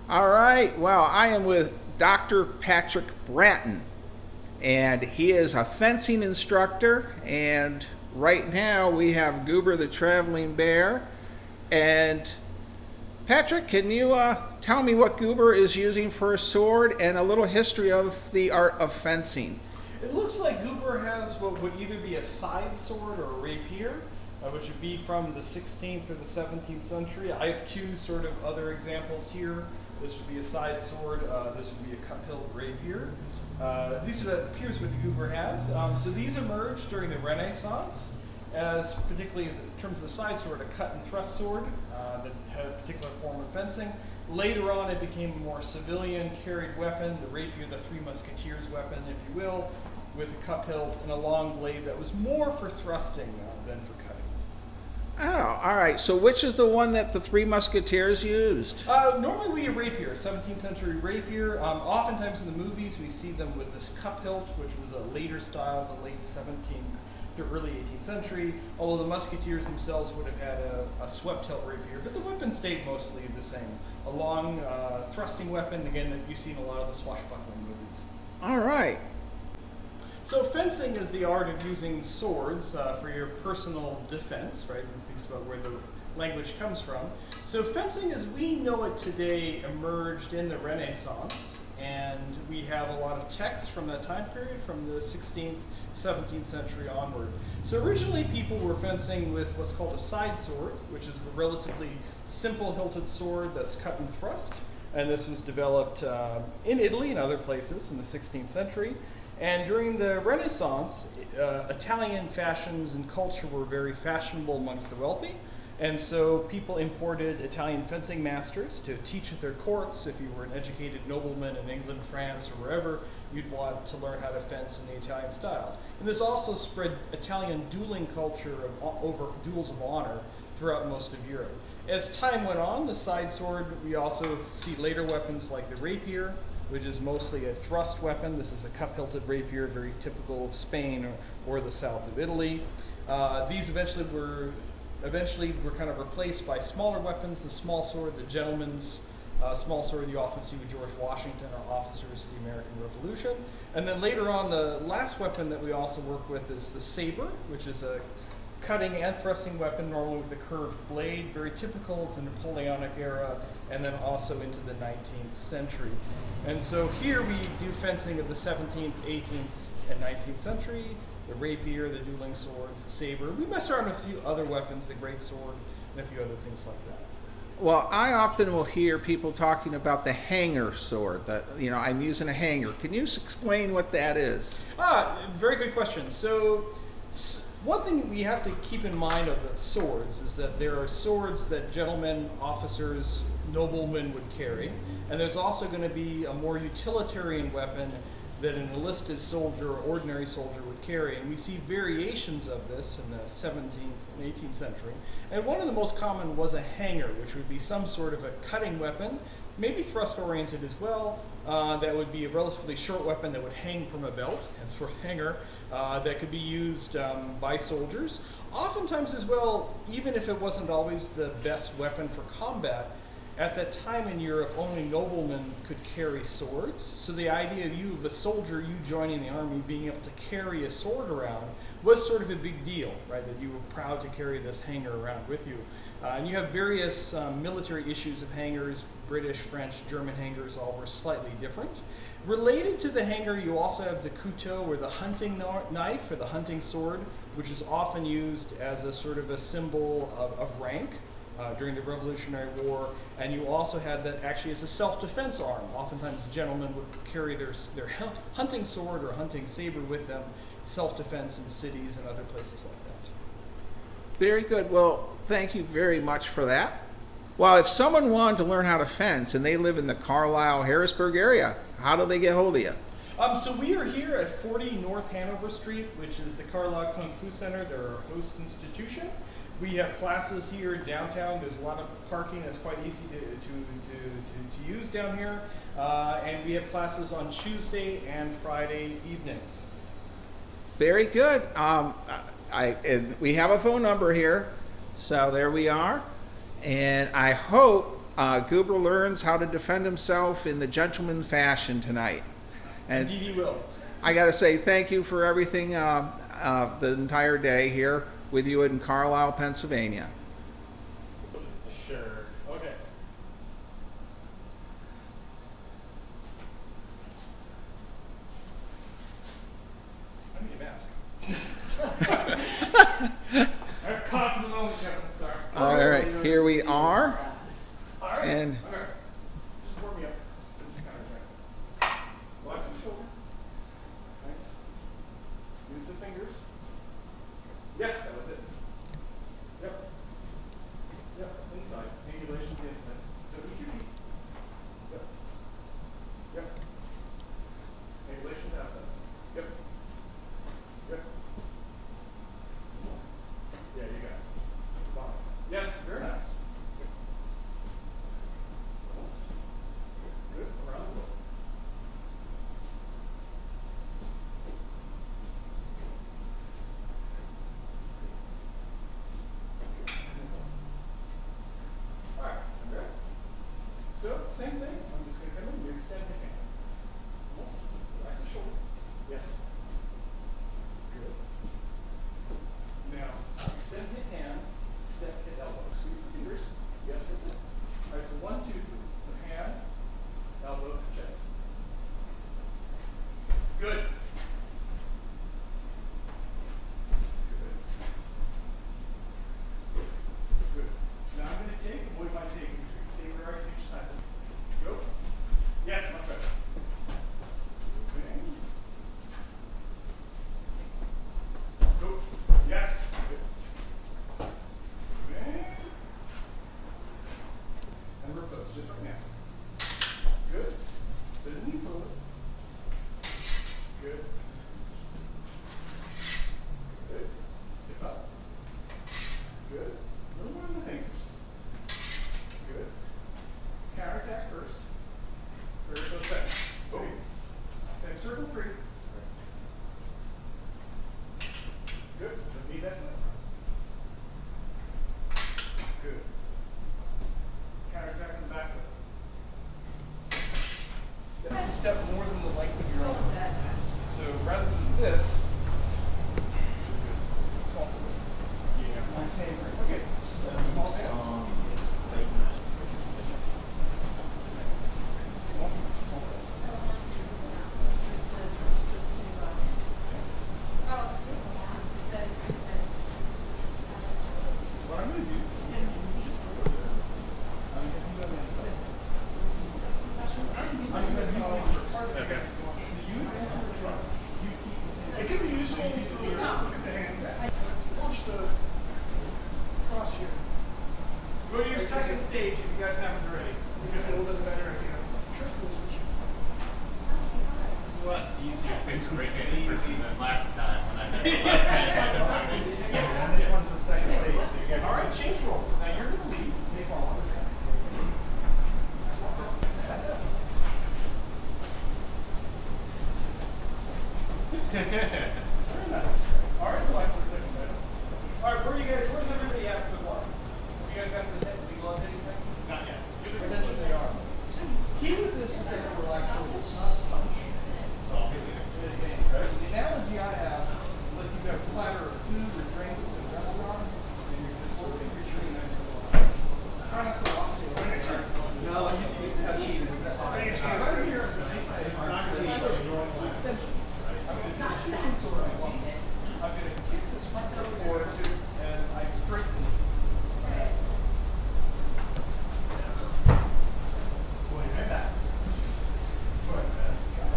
All right, well, I am with Dr. Patrick Bratton, and he is a fencing instructor. And right now we have Goober the traveling bear. And Patrick, can you tell me what Goober is using for a sword and a little history of the art of fencing? It looks like Goober has what would either be a side sword or a rapier, which would be from the 16th or the 17th century. I have two sort of other examples here. This would be a side sword. This would be a cup-hilt rapier. These are appears what the Goober has. So these emerged during the Renaissance, as particularly in terms of the side sword, a cut and thrust sword that had a particular form of fencing. Later on, it became a more civilian carried weapon, the rapier, the Three Musketeers weapon, if you will, with a cup hilt and a long blade that was more for thrusting than for cutting. Oh, all right. So which is the one that the Three Musketeers used? Normally we have rapier, 17th century rapier. Oftentimes in the movies we see them with this cup hilt, which was a later style, the late 17th through early 18th century, although the Musketeers themselves would have had a swept hilt rapier, but the weapon stayed mostly the same. A long thrusting weapon, again, that you see in a lot of the swashbuckling movies. All right. So fencing is the art of using swords for your personal defense, right? When thinks about where the language comes from. So fencing as we know it today emerged in the Renaissance, and we have a lot of texts from that time period, from the 16th, 17th century onward. So originally people were fencing with what's called a side sword, which is a relatively simple hilted sword that's cut and thrust. And this was developed in Italy and other places in the 16th century. And during the Renaissance, Italian fashions and culture were very fashionable amongst the wealthy. And so people imported Italian fencing masters to teach at their courts. If you were an educated nobleman in England, France, or wherever, you'd want to learn how to fence in the Italian style. And this also spread Italian dueling culture over duels of honor throughout most of Europe. As time went on, the side sword, we also see later weapons like the rapier, which is mostly a thrust weapon. This is a cup-hilted rapier, very typical of Spain or the south of Italy. These eventually were kind of replaced by smaller weapons, the small sword, the gentleman's small sword you often see with George Washington or officers of the American Revolution. And then later on, the last weapon that we also work with is the saber, which is a cutting and thrusting weapon, normally with a curved blade, very typical of the Napoleonic era, and then also into the 19th century. And so here we do fencing of the 17th, 18th, and 19th century, the rapier, the dueling sword, saber. We mess around with a few other weapons, the great sword, and a few other things like that. Well, I often will hear people talking about the hanger sword, that, I'm using a hanger. Can you explain what that is? Very good question. So one thing we have to keep in mind of the swords is that there are swords that gentlemen, officers, noblemen would carry, and there's also going to be a more utilitarian weapon that an enlisted soldier or ordinary soldier would carry. And we see variations of this in the 17th and 18th century. And one of the most common was a hanger, which would be some sort of a cutting weapon, maybe thrust-oriented as well, that would be a relatively short weapon that would hang from a belt, henceforth hanger, that could be used by soldiers. Oftentimes as well, even if it wasn't always the best weapon for combat, at that time in Europe, only noblemen could carry swords. So the idea of you, a soldier, you joining the army, being able to carry a sword around was sort of a big deal, right? That you were proud to carry this hanger around with you. And you have various military issues of hangers, British, French, German hangers, all were slightly different. Related to the hanger, you also have the couteau, or the hunting knife, or the hunting sword, which is often used as a sort of a symbol of rank. During the Revolutionary War, and you also had that actually as a self-defense arm. Oftentimes gentlemen would carry their hunting sword or hunting saber with them, self-defense in cities and other places like that. Very good. Well, thank you very much for that. Well, if someone wanted to learn how to fence and they live in the Carlisle, Harrisburg area, how do they get hold of you? So we are here at 40 North Hanover Street, which is the Carlisle Kung Fu Center. They're our host institution. We have classes here downtown. There's a lot of parking that's quite easy to use down here. And we have classes on Tuesday and Friday evenings. Very good. And we have a phone number here, so there we are. And I hope Goober learns how to defend himself in the gentleman fashion tonight. And Indeed he will. I got to say thank you for everything the entire day here with you in Carlisle, Pennsylvania. Sure. Okay. I need a mask. I've caught in the moment, Kevin. Sorry. All right, here we are. All right. And Okay. Just warm me up. Relax the shoulder. Nice. Use the fingers. Yes, that was it. Yep. Yep. Inside. Angulation to the inside. Don't move your feet. Yep. Yep. Angulation to outside. Yep. Yep. Yeah, you got it. Wow. Yes, very nice. Almost. Good. Around the world. Alright, okay. So, same thing. I'm just going to come in and you extend your hand. Almost. Relax the shoulder. Yes. Good. Now, extend hip hand, step hip elbow. Squeeze the fingers. Yes, that's it. Alright, so 1, 2, 3. So hand, elbow, chest. Good. Good. Good. Now I'm going to take, and what am I taking? Same direction each time. Go. Yes, much better. Moving. Go. Yes. Good. Moving. And repose, just right now. Good. Bend the knees a little bit. Good. Good. Tip up. Good. A little more in the fingers. Good. Counterattack first. Very close back. Boom. Same circle 3. Good. Don't need that foot. Good. Counterattack in the back foot. Step to step more than the length of your own. So rather than this, small foot. Yeah. My favorite. Okay. Small dance. Small, small dance. What I'm going to do, I'm going to do the inside. I'm going to do part of it. Okay. So you advance to the front. You keep the same. It can be useful to look at the hand back. Launch the cross here. Go to your second stage if you guys haven't already. You get a little bit better idea. Sure, we'll switch. It's a lot easier to face a right-handed person than last time when I had the left-handed opponent. And this one's the second stage. So you guys all right, change roles. Now you're going to lead. They follow on the second stage. Small steps. Very nice. All right, relax for a second, guys. All right, where's everybody at so far? You guys got the legal on anything? Not yet. Essentially they are. Key with this is that we're actually not punch. The analogy I have is like you've got a platter of food or drinks in a restaurant, and you're just sort of retreating nice and low. Try not to lost it. No, you have cheated. That's all right. I'm here as an extension. I'm going to do a chicken sort of one. I'm going to kick this front foot forward too as I straighten. Pull your head back.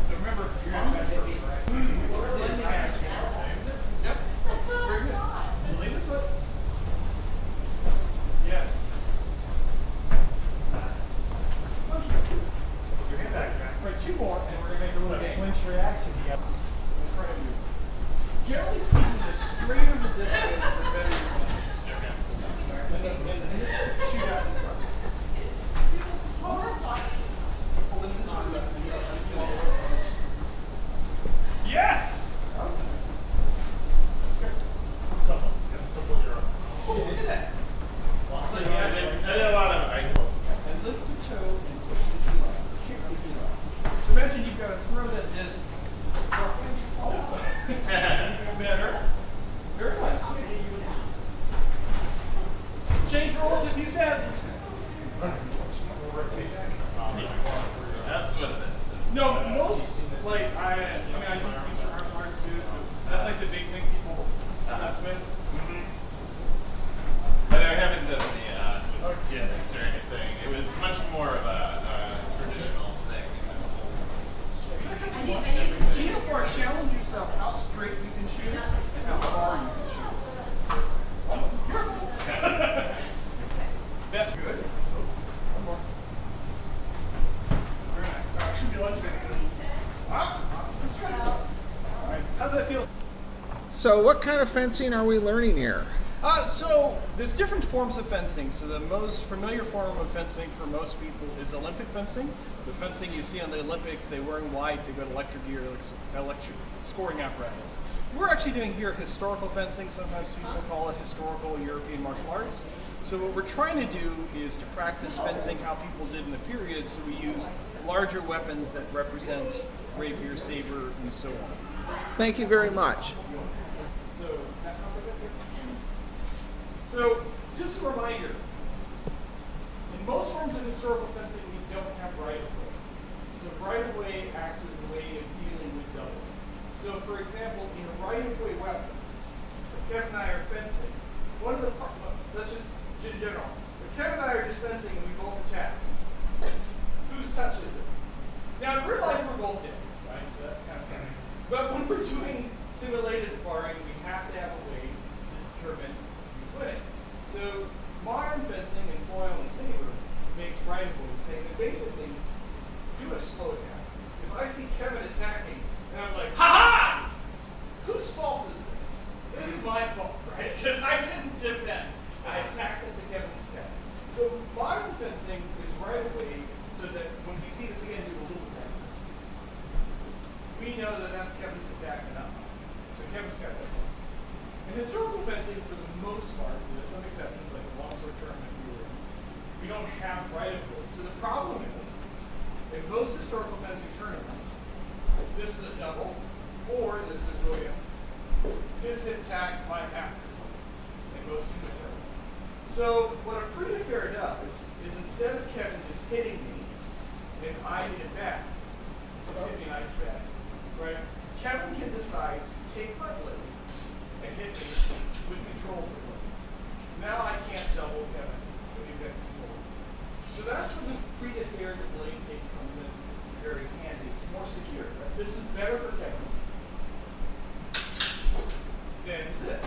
So remember, you're going to touch first, right? Yep. Very good. Lean the foot. Yes. Your hand back. Right, 2 more, and we're going to make a little game. Flinch reaction. You got In front of you. Generally speaking, the straighter the distance, the better your lunges. And this shoot out in front. Yes! That was nice. something. You have to still put your arm. Oh, look at that. I did a lot of it. And lift No, most, like, I mean, I do these for martial arts too, so that's like the big thing people mess with. But I haven't done the physics or anything. It was much more of a traditional thing. See how far, challenge yourself, how straight you can shoot, and how far you can shoot. Oh, careful. That's good. Oh, one more. Very nice. Should be lunch video. Let's try it. All right. How's that feel? So what kind of fencing are we learning here? So there's different forms of fencing. So the most familiar form of fencing for most people is Olympic fencing. The fencing you see on the Olympics, they're wearing white to go to electric gear, electric scoring apparatus. We're actually doing here historical fencing. Sometimes people call it historical European martial arts. So what we're trying to do is to practice fencing how people did in the period. So we use larger weapons that represent rapier, saber, and so on. Thank you very much. So, just a reminder, in most forms of historical fencing, we don't have right-of-way. So right-of-way acts as a way of dealing with doubles. So for example, in a right-of-way weapon, if Kevin and I are fencing, one of the let's just, in general, if Kevin and I are just fencing and we both attack, whose touch is it? Now in real life, we're both dead, right? So that kind of sounds. But when we're doing simulated sparring, we have to have a way to determine who's winning. So modern fencing and foil and saber makes right-of-way saying that basically do a slow attack. If I see Kevin attacking and I'm like, ha-ha! Whose fault is this? This is my fault, right? Because I didn't defend. I attacked into Kevin's attack. So modern fencing is right-of-way so that when we see this again, do a little fencing. We know that that's Kevin's attack and not mine. So Kevin's got that point. In historical fencing, for the most part, with some exceptions like the longsword tournament we were in, we don't have right-of-way. So the problem is, in most historical fencing tournaments, this is a double, or this is a yo-yo. His hit tag, my after, in most tournaments. So what a pretty fair does is instead of Kevin just hitting me, and I hit it back, just hit me and I hit back, right? Kevin can decide to take my blade and hit me with control of the blade. Now I can't double Kevin when he's got control. So that's where the pre-defared blade take comes in very handy. It's more secure, right? This is better for Kevin than this.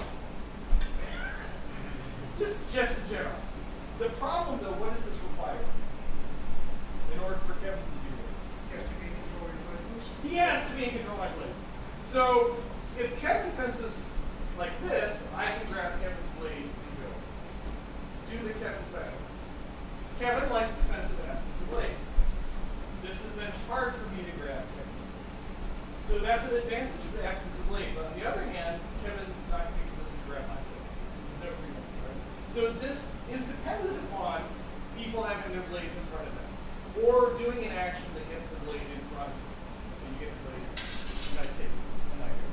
Just in general. The problem though, what does this require in order for Kevin to do this? He has to be in control of your blade first. He has to be in control of my blade. So if Kevin fences like this, I can grab Kevin's blade and go. Do the Kevin special. Kevin likes defensive absence of blade. This is then hard for me to grab Kevin. So that's an advantage of the absence of blade. But on the other hand, Kevin's not going to be able to grab my blade. So there's no freedom, right? So this is dependent upon people having their blades in front of them. Or doing an action that gets the blade in front. So you get the blade, and I take it, and I go.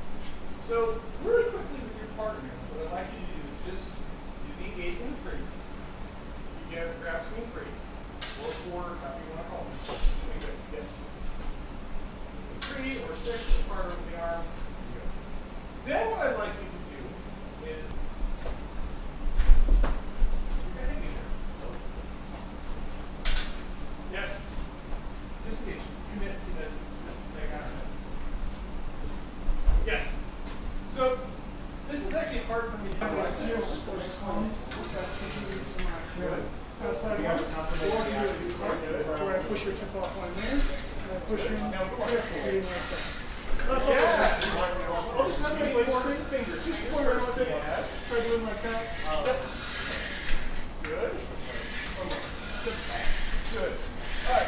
So really quickly with your partner, what I'd like you to do is just do the engagement of free. You get a grab swing free. Or quarter, however you want to call it. Swing good. Yes. So 3 or 6 is part of the arm. You go. Then what I'd like you to do is you're going to hit me there. Yes. Disengage. Commit to the counter. Yes. So this is actually hard for me to do. Outside of that, where I push your tip off on there, and I push your hitting like that. I'll just have my blade straight fingers. Just square like that. Try doing like that. Yep. Good. Good. Alright.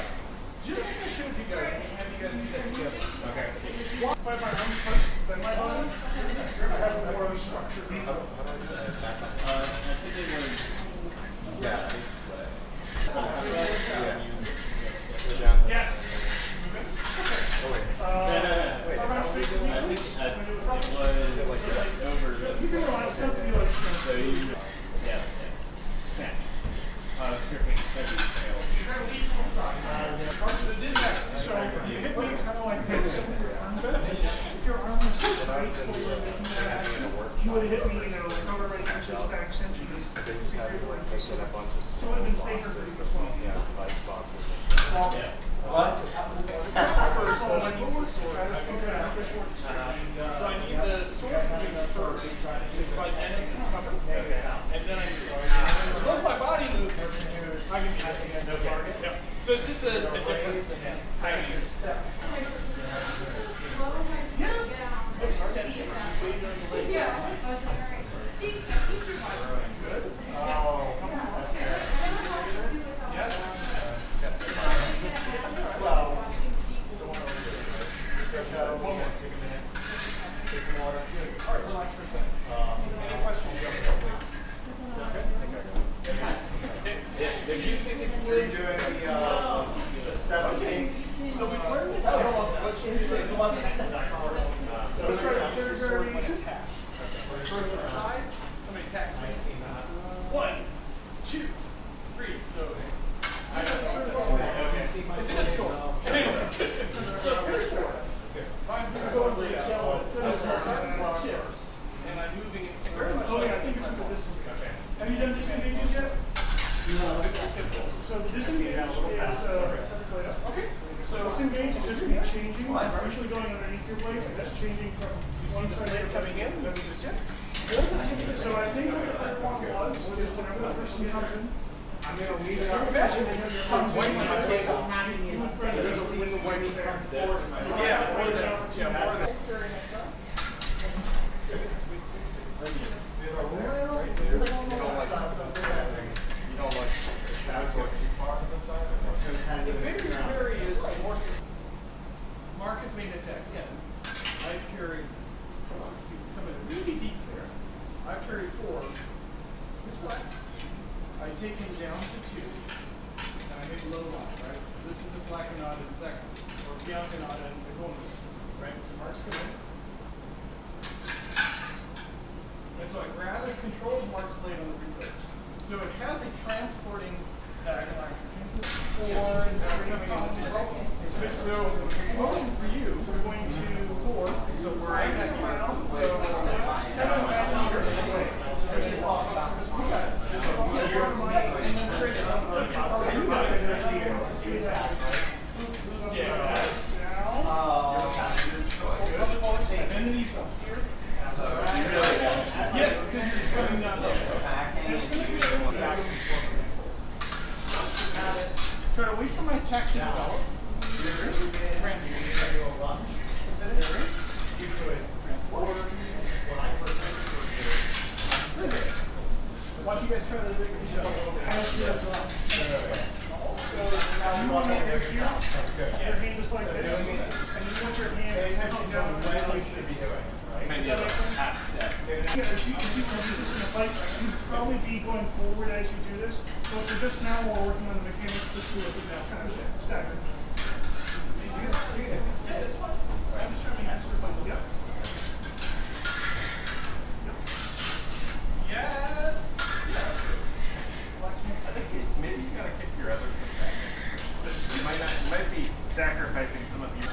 Just like I showed you guys, I'm going to have you guys do that together. Okay. By my arm touch, then my body, I have more of a structure. I think it was. Yeah. Yes. Oh, wait. I think it was over this. You can realize it's not to be like So you, yeah. Stripping heavy tails. So it did happen. so you hit me it would be great for it just so a bunch of it would have been safer for you as well. yeah, device boxes. What? First of all, I use the sword. So I need the sword to be first, but then it's covered. And then I use it. As long as my body moves, I can be the target. Yep. So it's just a difference in timing. Yes. Yeah. Good. Yes. One more. Take a minute. Take some water. Good. All right, relax for a second. Any questions? If you think it's good, doing the step thing. So we've learned That was almost what you said. It wasn't. So let's try to figure sort of like a tap. First to the side, somebody taps me. 1, 2, 3. So I don't know. Okay. It's in a score. Anyways. So here's 4. I'm going to kill it. So that's the tip. And I'm moving it very much. Oh yeah, I think it's with the disengage. Okay. Have you done disengages yet? No. So the disengage is Okay. So disengage is just me changing. I'm usually going underneath your blade, and that's changing from one side to the coming in. other. So I think what the third one was is whenever the person comes in, I'm going to leave it on. Imagine I'm waiting on the table, having it. with the white yeah, more than more than. There's a little. You don't like shadows going too far to the side? The bigger your carry is, the more. Mark has made an attack again. I carry. You come in really deep there. I carry 4. This flat. I take him down to 2. And I make low line, right? So this is a flaconada in second. Or fianconada in second. Right? So Mark's coming. And so I grab and control Mark's blade on the replace. So it has a transporting diagonal action for coming in this direction. So motion for you, we're going to 4. So we're attacking now. And then he's here. Yes, because you're coming down there. Try to wait for my attack to develop. Watch you guys try to do you want to here, your hand just like this, and you want your hand pointing down the way you should be doing. Maybe a half step. If you do this in a fight, you'd probably be going forward as you do this. So for just now, while we're working on the mechanics, just do it with this kind of stagger. Yeah, this one. I'm just trying to answer the button. Yep. Yes. I think maybe you gotta kick your other foot back. You might be sacrificing some of your.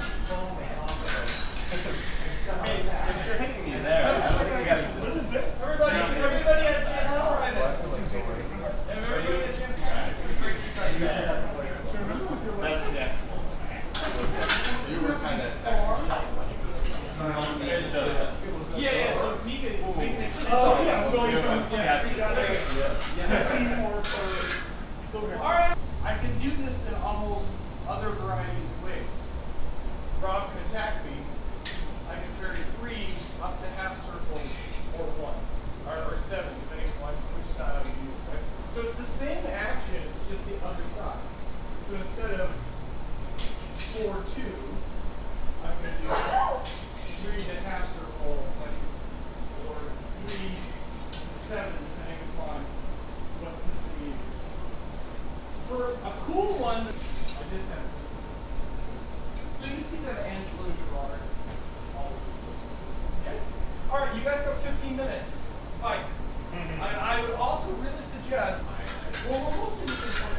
I mean, if you're hitting me there, I don't think you gotta. Everybody had a chance to try this. Everybody had a chance to try this. That's the actual. You were kind of. Yeah, so it's me getting it. Oh, yeah, we're going from Alright. I can do this in almost other varieties of ways. Rob can attack me. I can carry 3 up to half circle or 1. Or 7, depending on which style you use, right? So it's the same action, it's just the other side. So instead of 4-2, I'm going to do 3 to half circle, or 3 to 7, depending upon what system you use. For a cool one, I just have this. So you see that Angelo Girard, all of those courses. Okay? Alright, you guys got 15 minutes. Fight. I would also really suggest, well, we're mostly using one of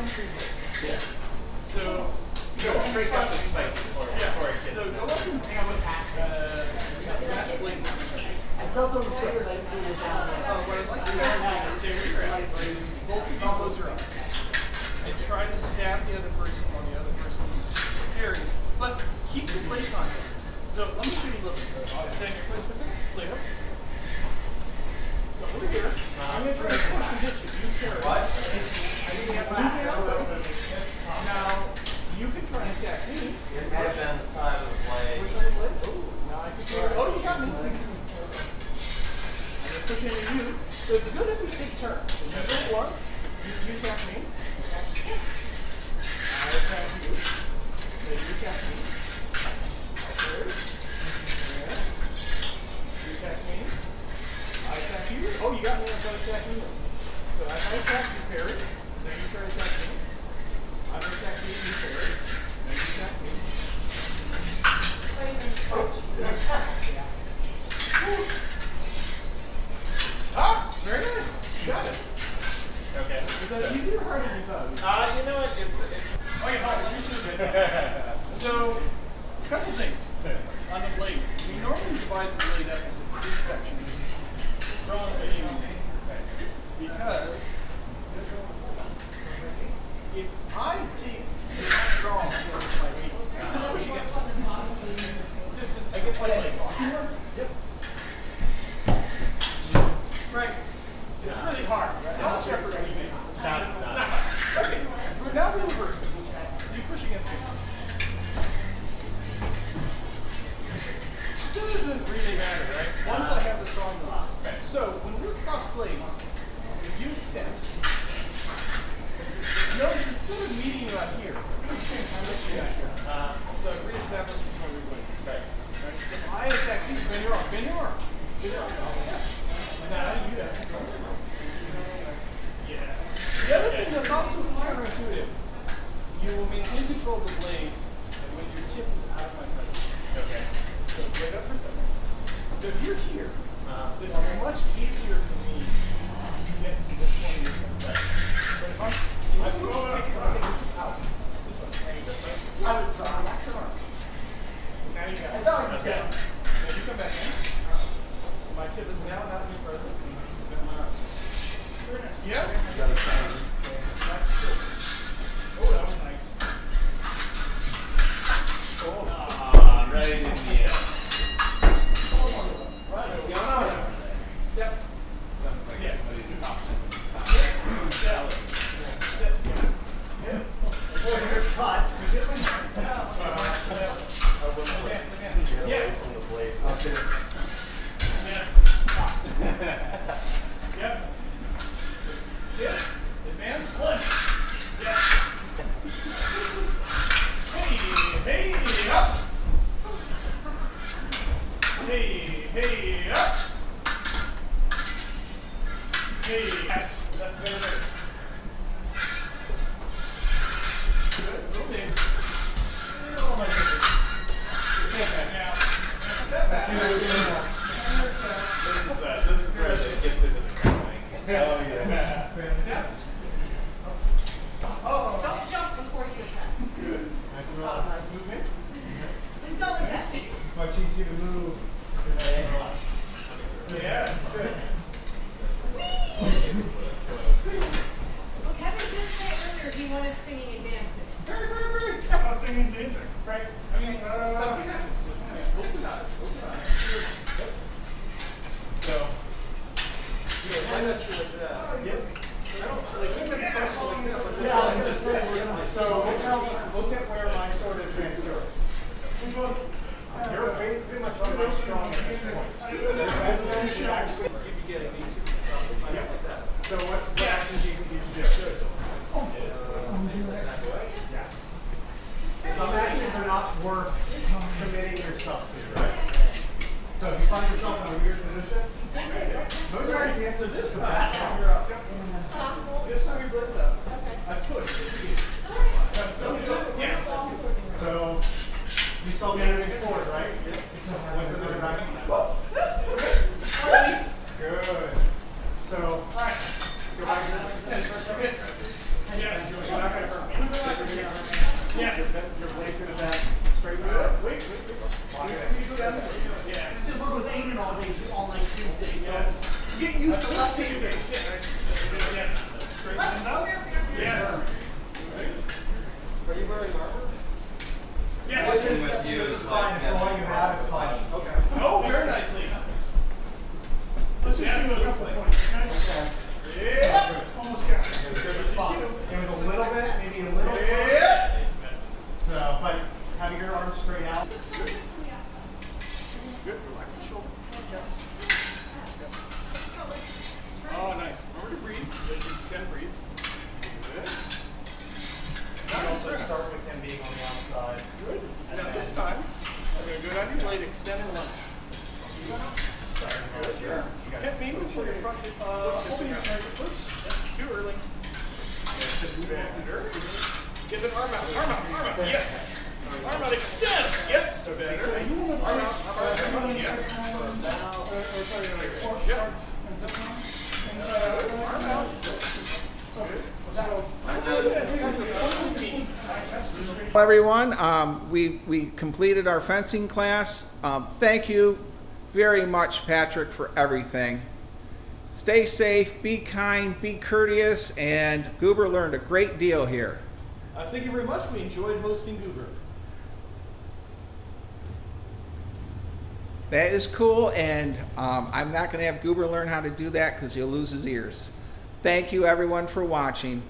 entry blade. Yeah. So Go break up the spike before it gets So go done. up and match blades. I felt on the fingers I threw it down. So what I'd like to do is stay where you're at. Both of you close your eyes. And try to stab the other person on the other person's areas. But keep your blade contact. So let me show you a little bit. Stay in your place for a second. Blade up. So over here, I'm going to try to push and hit you. You carry. What? I need to get my Now, you can try and attack me. It may have been the side of the blade. Which other blade? Oh, now I can throw it. Oh, you got me. I'm going to push into you. So it's good if we take turns. So you go once, you attack me. I attack you. Then you attack me. Third. Yeah. You attack me. I attack you. Oh, you got me. I'm trying to attack you. So if I attack you, parry. Then you try to attack me. I'm going to attack you, you parry. Then you attack me. Ah, very nice. You got it. Okay. Is that easy or harder than you thought? You know what? It's Okay, hold on. Let me show you this. So, a couple things on the blade. We normally divide the blade up into three sections from a because if I take the strong against my weight, just push against it. Just against my leg. Yep. Right. It's really hard. Right? Not shepherd anything. not. Okay. Now we reverse it. You push against me. Still doesn't really matter, right? Once I have the strong one. Right. So when we're cross blades, you step. Notice instead of meeting you out here, I'm looking out here. So I've reestablished before we win. Right. Right? So if I attack you, bend your arm. Bend your arm. Bend your arm. Yeah. Now you have control. Yeah. The other thing that's also counterintuitive, you will maintain control of the blade when your tip is out of my presence. Okay. So wait up for a second. So if you're here, this is much easier for me to get to this point of your step. Right. But if I'm take the tip out. This one. I was relax the arm. Now you got it. Okay. Now you come back in. My tip is now not in your presence. Then my arm. Very nice. Yes? Oh, that was nice. Ah, right in the end. Step. Sounds like Yes. somebody's talking. Step. Yeah. Boy, you're cut. Advance. Yes. On the blade. Yes. Yep. Yep. Advance. One. Yes. Hey, up. Hey, up. Hey, yes. That's very good. Good. Okay. Oh my goodness. Step back now. Step back. This is where it gets into the crawling. Oh yeah. Step. Oh, don't jump before you attack. Good. Nice movement. Please don't do that. Much easier to move than I thought. Yes. Good. Well, Kevin did say earlier he wanted singing and dancing. Very. Stop singing and dancing. Right. I mean, something happens. Open eyes. Yep. So. I'm not sure what that. Yep. So look at where my sword is transfers. You're pretty much almost strong at this point. Your resonance is actually You'd be getting me like that. So what actions you can do? Yes. Some actions are not worth committing yourself to, right? So if you find yourself in a weird position, most times the answer is just This a time, back. you're up. This time your blitz up. I push. Yes. So you still get everything forward, right? Yep. What's another back? Good. So, go back to the Yes. You're not going fencing with you this is is like fine. If throwing him out, it's fine. Okay. Oh, very nicely. Let's just give it a couple points, okay? Yeah. Almost got it. It was a little bit, maybe a little close. Yeah. So, but have your arms straight out. Good. Relax the shoulder. Yes. Oh, nice. Remember to breathe. Just extend, breathe. Good. You also start with him being on the outside. Good. Now this time, I'm going to go down your blade, extend and lunge. Good. Sure. Hit me before your front hip. Holding your target first. Too early. Better. Get an arm out. Arm out. Arm out. Yes. Arm out. Extend. Yes. Better. Arm out. Arm out. Yes. Yep. Arm out. Hello everyone, we completed our fencing class. Thank you very much, Patrick, for everything. Stay safe, be kind, be courteous, and Goober learned a great deal here. Thank you very much. We enjoyed hosting Goober. That is cool, and I'm not going to have Goober learn how to do that because he'll lose his ears. Thank you everyone for watching.